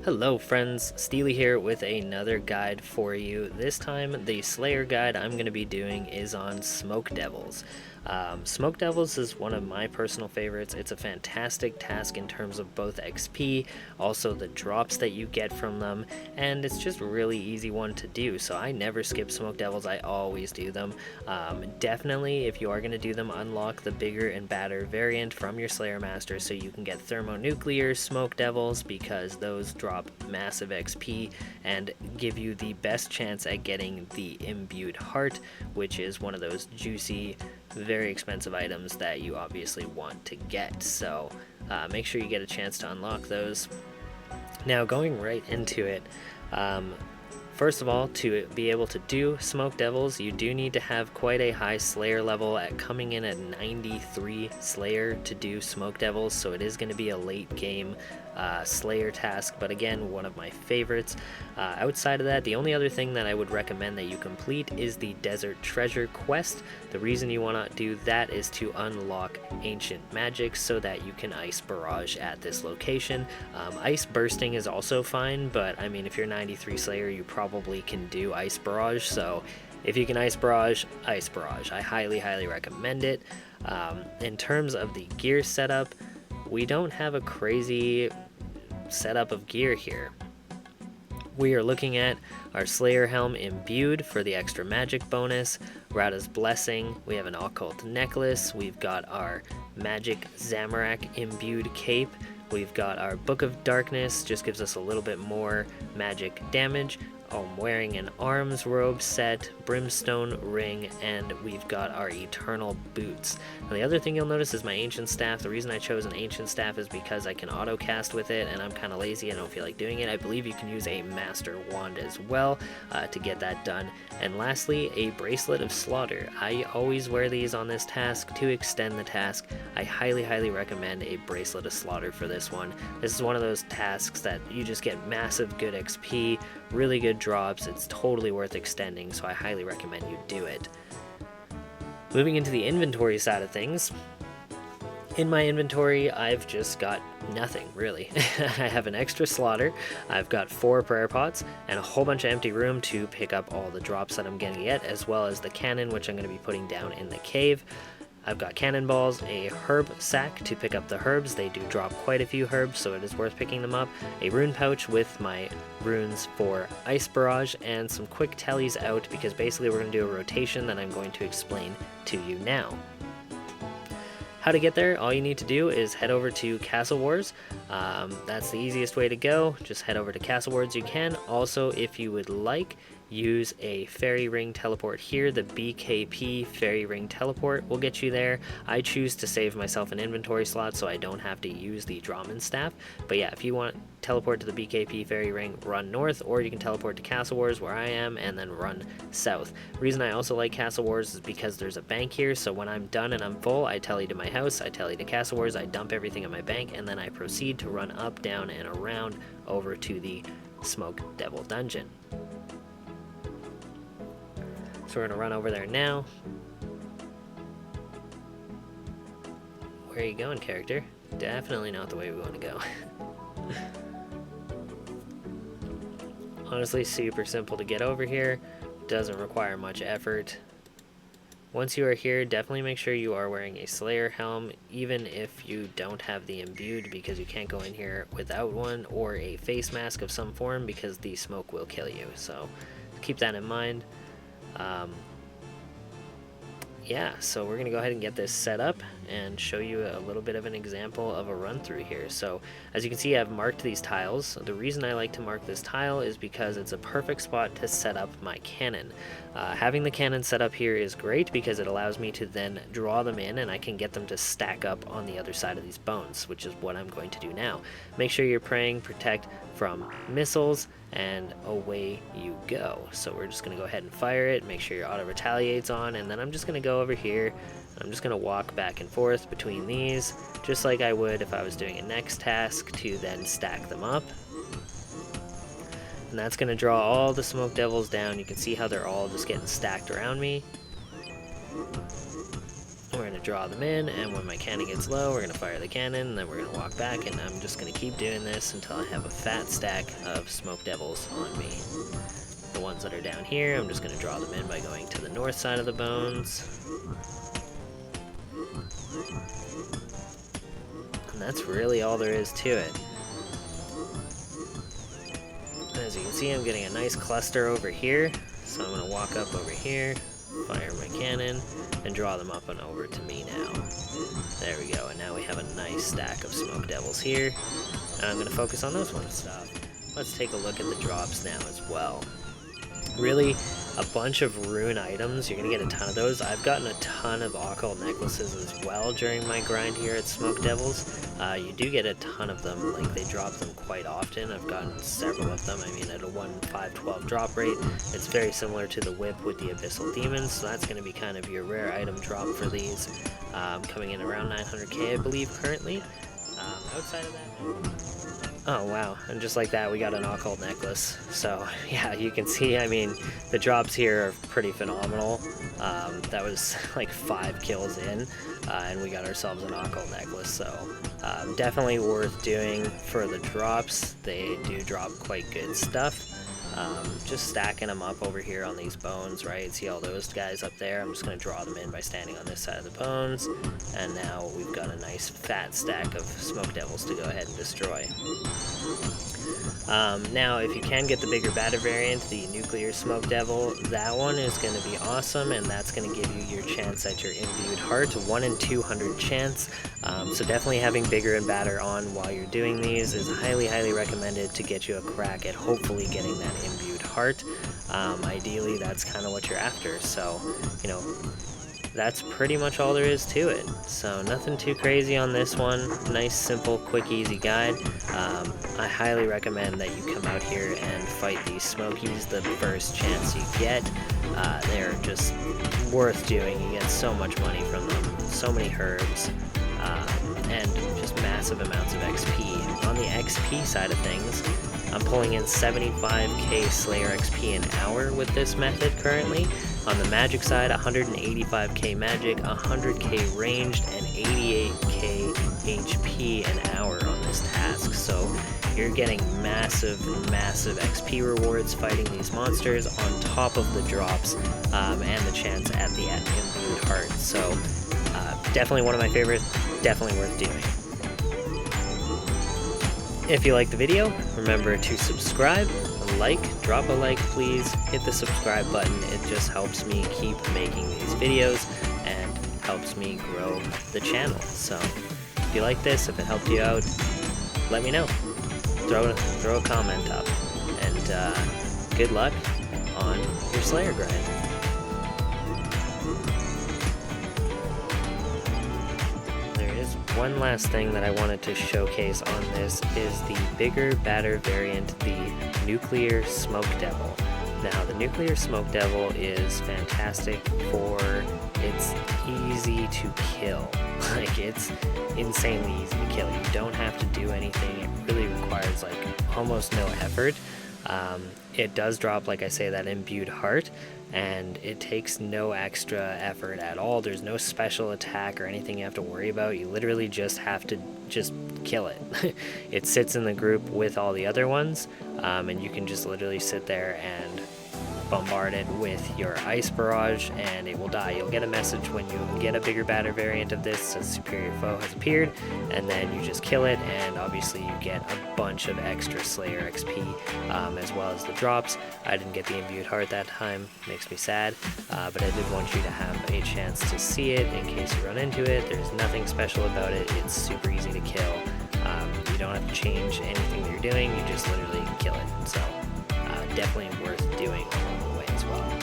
Hello friends, Steely here with another guide for you. This time the Slayer guide I'm going to be doing is on Smoke Devils. Smoke Devils is one of my personal favorites. It's a fantastic task in terms of both XP, also the drops that you get from them, and it's just a really easy one to do. So I never skip Smoke Devils, I always do them. Definitely, if you are going to do them, unlock the bigger and badder variant from your Slayer Master so you can get Thermonuclear Smoke Devils, because those drop massive XP and give you the best chance at getting the Imbued Heart, which is one of those juicy, very expensive items that you obviously want to get. So make sure you get a chance to unlock those. Now, going right into it, first of all, to be able to do Smoke Devils, you do need to have quite a high Slayer level, at coming in at 93 Slayer to do Smoke Devils, so it is going to be a late game Slayer task, but again, one of my favorites. Outside of that, the only other thing that I would recommend that you complete is the Desert Treasure quest. The reason you want to do that is to unlock Ancient Magic so that you can Ice Barrage at this location. Ice Bursting is also fine, but I mean, if you're 93 Slayer, you probably can do Ice Barrage, so if you can Ice Barrage, Ice Barrage. I highly recommend it. In terms of the gear setup, we don't have a crazy setup of gear here. We are looking at our Slayer Helm Imbued for the extra magic bonus, Rada's Blessing, we have an Occult Necklace, we've got our Magic Zamorak Imbued Cape, we've got our Book of Darkness, just gives us a little bit more magic damage. I'm wearing an arms robe set, brimstone ring, and we've got our eternal boots. Now, the other thing you'll notice is my ancient staff. The reason I chose an ancient staff is because I can auto cast with it, and I'm kind of lazy. I don't feel like doing it. I believe you can use a master wand as well to get that done. And lastly, a bracelet of slaughter. I always wear these on this task to extend the task. I highly recommend a bracelet of slaughter for this one. This is one of those tasks that you just get massive good XP, really good drops. It's totally worth extending, so I highly recommend you do it. Moving into the inventory side of things, in my inventory I've just got nothing really. I have an extra slaughter, I've got 4 prayer pots, and a whole bunch of empty room to pick up all the drops that I'm going to get, as well as the cannon, which I'm going to be putting down in the cave. I've got cannonballs, a herb sack to pick up the herbs. They do drop quite a few herbs, so it is worth picking them up. A rune pouch with my runes for Ice Barrage, and some quick tellies out, because basically we're going to do a rotation that I'm going to explain to you now. How to get there, all you need to do is head over to Castle Wars. That's the easiest way to go. Just head over to Castle Wars. You can also, if you would like, use a fairy ring teleport here. The BKP fairy ring teleport will get you there. I choose to save myself an inventory slot so I don't have to use the Drawman staff. But yeah, if you want to teleport to the BKP fairy ring, run north, or you can teleport to Castle Wars where I am and then run south. The reason I also like Castle Wars is because there's a bank here, so when I'm done and I'm full, I tally to my house, I tally to Castle Wars, I dump everything in my bank, and then I proceed to run up, down, and around over to the Smoke Devil dungeon. So we're going to run over there now. Where are you going, character? Definitely not the way we want to go. Honestly, super simple to get over here. Doesn't require much effort. Once you are here, definitely make sure you are wearing a Slayer helm, even if you don't have the Imbued, because you can't go in here without one, or a face mask of some form, because the smoke will kill you. So keep that in mind. Yeah, so we're going to go ahead and get this set up and show you a little bit of an example of a run through here. So as you can see, I've marked these tiles. The reason I like to mark this tile is because it's a perfect spot to set up my cannon. Having the cannon set up here is great because it allows me to then draw them in, and I can get them to stack up on the other side of these bones, which is what I'm going to do now. Make sure you're praying protect from missiles, and away you go. So we're just going to go ahead and fire it, make sure your auto retaliates on, and then I'm just going to go over here. I'm just going to walk back and forth between these, just like I would if I was doing a next task, to then stack them up. And that's going to draw all the Smoke Devils down. You can see how they're all just getting stacked around me. And we're going to draw them in, and when my cannon gets low, we're going to fire the cannon, and then we're going to walk back, and I'm just going to keep doing this until I have a fat stack of smoke devils on me. The ones that are down here, I'm just going to draw them in by going to the north side of the bones. And that's really all there is to it. As you can see, I'm getting a nice cluster over here, so I'm going to walk up over here, fire my cannon, and draw them up and over to me now. There we go, and now we have a nice stack of smoke devils here, and I'm going to focus on those ones. Let's take a look at the drops now as well. Really, a bunch of rune items. You're going to get a ton of those. I've gotten a ton of occult necklaces as well during my grind here at Smoke Devils. You do get a ton of them, like they drop them quite often. I've gotten several of them. I mean, at a 1-5-12 drop rate, it's very similar to the whip with the Abyssal Demons, so that's going to be kind of your rare item drop for these. Coming in around 900k, I believe, currently. Outside of that... Oh wow, and just like that we got an occult necklace. So yeah, you can see, I mean, the drops here are pretty phenomenal. That was like 5 kills in, and we got ourselves an occult necklace, so definitely worth doing for the drops. They do drop quite good stuff. Just stacking them up over here on these bones, right? See all those guys up there? I'm just going to draw them in by standing on this side of the bones, and now we've got a nice fat stack of smoke devils to go ahead and destroy. Now, if you can get the bigger, badder variant, the nuclear smoke devil, that one is going to be awesome, and that's going to give you your chance at your imbued heart, 1 in 200 chance. So definitely having bigger and badder on while you're doing these is highly, highly recommended to get you a crack at hopefully getting that imbued heart. Ideally, that's kind of what you're after. So, you know, that's pretty much all there is to it. So nothing too crazy on this one. Nice, simple, quick, easy guide. I highly recommend that you come out here and fight these smokies the first chance you get. They're just worth doing. You get so much money from them, so many herbs, and just massive amounts of XP. On the XP side of things, I'm pulling in 75k Slayer XP an hour with this method currently. On the magic side, 185k magic, 100k ranged, and 88k HP an hour on this task. So you're getting massive, massive XP rewards fighting these monsters on top of the drops and the chance at the imbued heart. So definitely one of my favorites, definitely worth doing. If you like the video, remember to subscribe, drop a like please, hit the subscribe button. It just helps me keep making these videos and helps me grow the channel. So if you like this, if it helped you out, let me know. Throw a comment up, and good luck on your Slayer grind. One last thing that I wanted to showcase on this is the bigger, badder variant, the Nuclear Smoke Devil. Now, the Nuclear Smoke Devil is fantastic for it's easy to kill. Like, it's insanely easy to kill. You don't have to do anything. It really requires like almost no effort. It does drop, like I say, that imbued heart, and it takes no extra effort at all. There's no special attack or anything you have to worry about. You literally just have to just kill it. It sits in the group with all the other ones, and you can just literally sit there and bombard it with your ice barrage, and it will die. You'll get a message when you get a bigger, badder variant of this, says superior foe has appeared, and then you just kill it, and obviously you get a bunch of extra Slayer XP, as well as the drops. I didn't get the imbued heart that time, makes me sad, but I did want you to have a chance to see it in case you run into it. There's nothing special about it. It's super easy to kill. You don't have to change anything that you're doing, you just literally kill it. So definitely worth doing along the way as well.